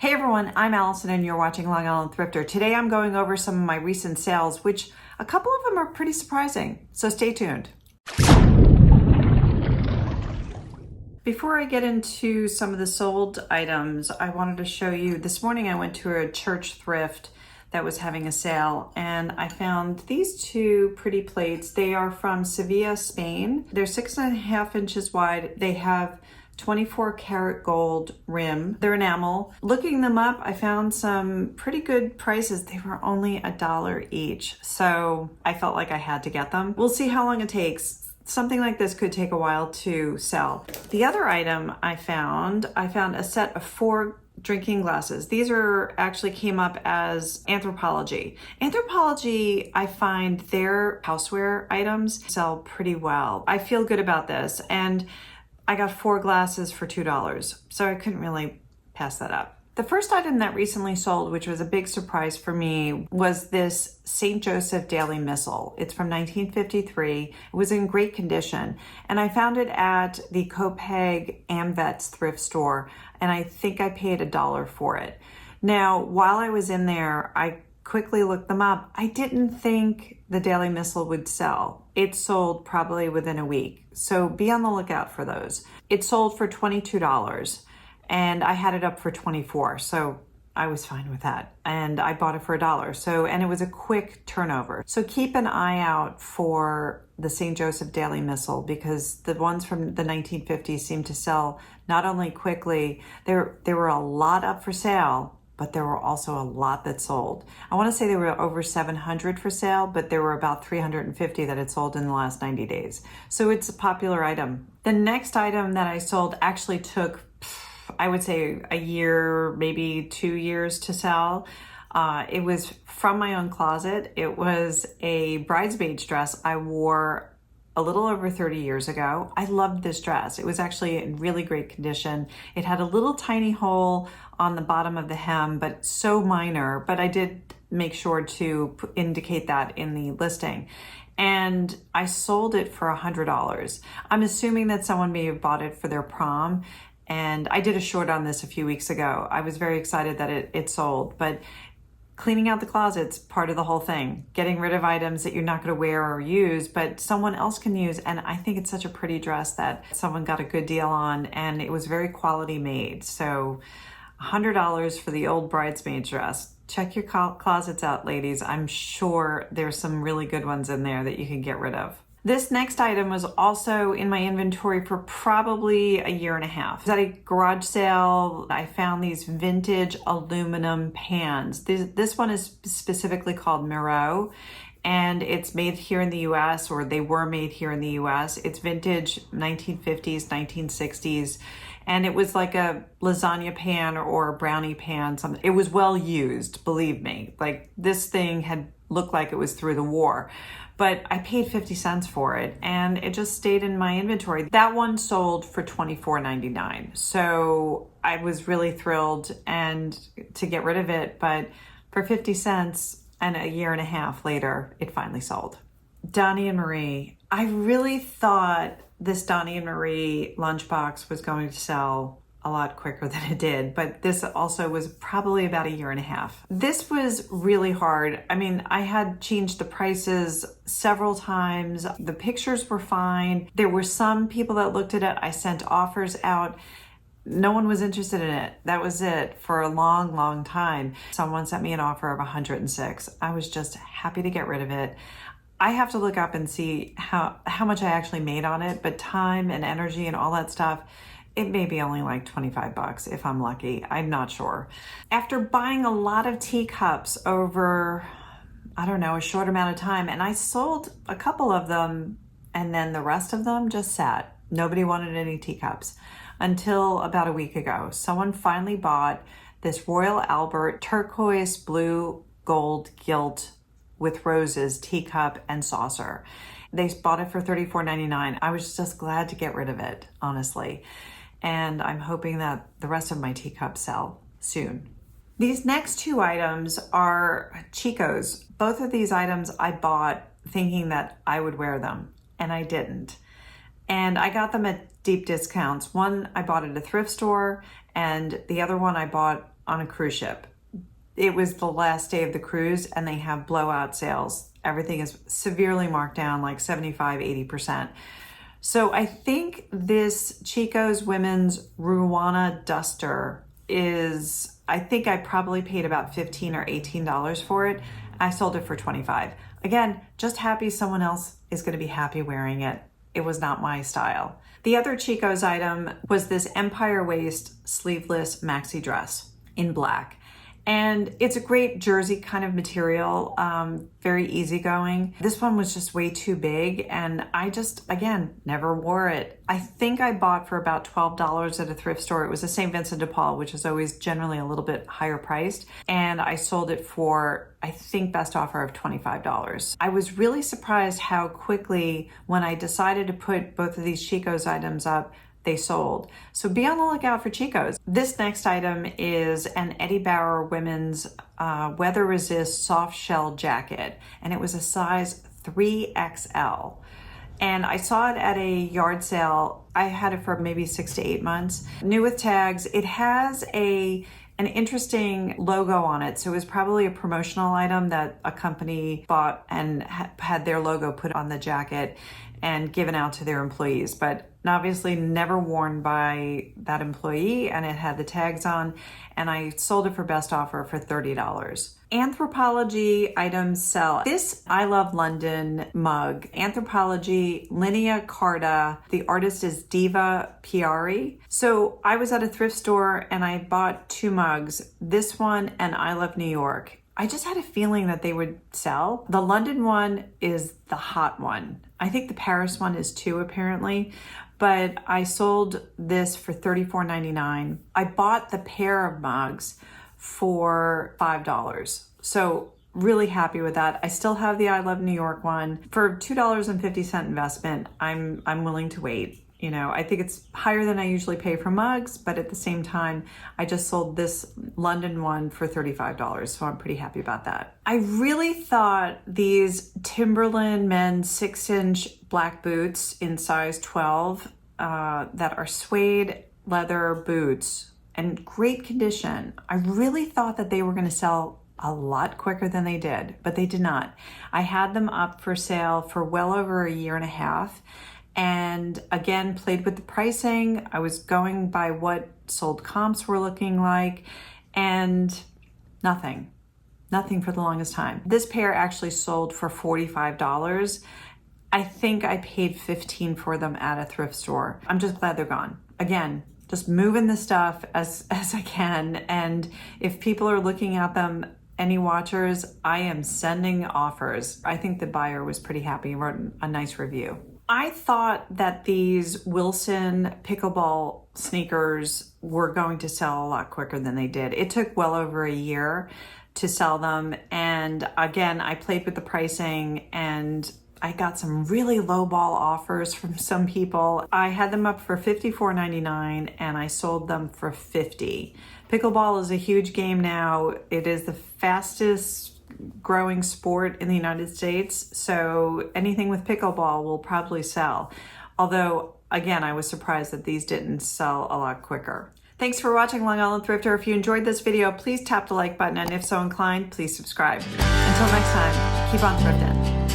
Hey everyone, I'm Allison and you're watching Long Island Thrifter. Today I'm going over some of my recent sales, which a couple of them are pretty surprising, so stay tuned. Before I get into some of the sold items, I wanted to show you, this morning I went to a church thrift that was having a sale and I found these two pretty plates. They are from Sevilla, Spain. They're 6.5 inches wide. They have 24 karat gold rim. They're enamel. Looking them up, I found some pretty good prices. They were only $1 each. So I felt like I had to get them. We'll see how long it takes. Something like this could take a while to sell. The other item I found a set of 4 drinking glasses. These actually came up as Anthropologie. Anthropologie, I find their houseware items sell pretty well. I feel good about this. And I got 4 glasses for $2, so I couldn't really pass that up. The first item that recently sold, which was a big surprise for me, was this St. Joseph Daily Missal. It's from 1953. It was in great condition, and I found it at the Copeg Amvet's thrift store, and I think I paid $1 for it. Now, while I was in there, I quickly looked them up. I didn't think the Daily Missal would sell. It sold probably within a week, so be on the lookout for those. It sold for $22 and I had it up for $24, so I was fine with that. And I bought it for $1. And it was a quick turnover. So keep an eye out for the St. Joseph Daily Missal, because the ones from the 1950s seem to sell not only quickly, there were a lot up for sale, but there were also a lot that sold. I want to say there were over 700 for sale, but there were about 350 that had sold in the last 90 days. So it's a popular item. The next item that I sold actually took, I would say, a year, maybe 2 years to sell. It was from my own closet. It was a bridesmaid's dress I wore a little over 30 years ago. I loved this dress. It was actually in really great condition. It had a little tiny hole on the bottom of the hem, but so minor, but I did make sure to indicate that in the listing. And I sold it for $100. I'm assuming that someone may have bought it for their prom, and I did a short on this a few weeks ago. I was very excited that it sold, but cleaning out the closet's part of the whole thing. Getting rid of items that you're not going to wear or use, but someone else can use. And I think it's such a pretty dress that someone got a good deal on, and it was very quality made. So $100 for the old bridesmaid dress. Check your closets out, ladies. I'm sure there's some really good ones in there that you can get rid of. This next item was also in my inventory for probably a year and a half. At a garage sale, I found these vintage aluminum pans. This one is specifically called Miro, and it's made here in the US, or they were made here in the US. It's vintage 1950s, 1960s, and it was like a lasagna pan or a brownie pan. It was well used, believe me. Like, this thing had looked like it was through the war. But I paid 50 cents for it, and it just stayed in my inventory. That one sold for $24.99. So I was really thrilled to get rid of it, but for 50 cents and a year and a half later, it finally sold. Donnie and Marie. I really thought this Donnie and Marie lunchbox was going to sell a lot quicker than it did, but this also was probably about a year and a half. This was really hard. I mean, I had changed the prices several times. The pictures were fine. There were some people that looked at it. I sent offers out. No one was interested in it. That was it for a long, long time. Someone sent me an offer of 106. I was just happy to get rid of it. I have to look up and see how much I actually made on it, but time and energy and all that stuff, it may be only like 25 bucks if I'm lucky. I'm not sure. After buying a lot of teacups over, I don't know, a short amount of time, and I sold a couple of them, and then the rest of them just sat. Nobody wanted any teacups until about a week ago. Someone finally bought this Royal Albert turquoise blue gold gilt with roses teacup and saucer. They bought it for $34.99. I was just glad to get rid of it, honestly. And I'm hoping that the rest of my teacups sell soon. These next 2 items are Chico's. Both of these items I bought thinking that I would wear them, and I didn't. And I got them at deep discounts. One I bought at a thrift store, and the other one I bought on a cruise ship. It was the last day of the cruise and they have blowout sales. Everything is severely marked down, like 75, 80%. So I think this Chico's Women's Ruana Duster is, I think I probably paid about $15 or $18 for it. I sold it for $25. Again, just happy someone else is going to be happy wearing it. It was not my style. The other Chico's item was this Empire waist sleeveless maxi dress in black. And it's a great jersey kind of material, very easygoing. This one was just way too big and I just, again, never wore it. I think I bought for about $12 at a thrift store. It was a St. Vincent de Paul, which is always generally a little bit higher priced. And I sold it for, I think, best offer of $25. I was really surprised how quickly, when I decided to put both of these Chico's items up, they sold. So be on the lookout for Chico's. This next item is an Eddie Bauer women's weather resist soft shell jacket, and it was a size 3XL. And I saw it at a yard sale. I had it for maybe 6 to 8 months. New with tags. It has an interesting logo on it. So it was probably a promotional item that a company bought and had their logo put on the jacket and given out to their employees, but obviously never worn by that employee, and it had the tags on, and I sold it for best offer for $30. Anthropologie items sell. This I Love London mug, Anthropologie Linea Carta. The artist is Diva Piari. So I was at a thrift store and I bought 2 mugs, this one and I Love New York. I just had a feeling that they would sell. The London one is the hot one. I think the Paris one is too, apparently, but I sold this for $34.99. I bought the pair of mugs for $5. So really happy with that. I still have the I Love New York one. For $2.50 investment, I'm willing to wait. You know, I think it's higher than I usually pay for mugs, but at the same time, I just sold this London one for $35, so I'm pretty happy about that. I really thought these Timberland men's 6-inch black boots in size 12 that are suede leather boots and great condition, I really thought that they were going to sell a lot quicker than they did, but they did not. I had them up for sale for well over a year and a half. And again, played with the pricing. I was going by what sold comps were looking like, and nothing for the longest time. This pair actually sold for $45. I think I paid $15 for them at a thrift store. I'm just glad they're gone. Again, just moving the stuff as I can. And if people are looking at them, any watchers, I am sending offers. I think the buyer was pretty happy and wrote a nice review. I thought that these Wilson pickleball sneakers were going to sell a lot quicker than they did. It took well over a year to sell them. And again, I played with the pricing and I got some really low ball offers from some people. I had them up for $54.99 and I sold them for $50. Pickleball is a huge game now. It is the fastest growing sport in the United States, so anything with pickleball will probably sell. Although, again, I was surprised that these didn't sell a lot quicker. Thanks for watching, Long Island Thrifter. If you enjoyed this video, please tap the like button, and if so inclined, please subscribe. Until next time, keep on thrifting.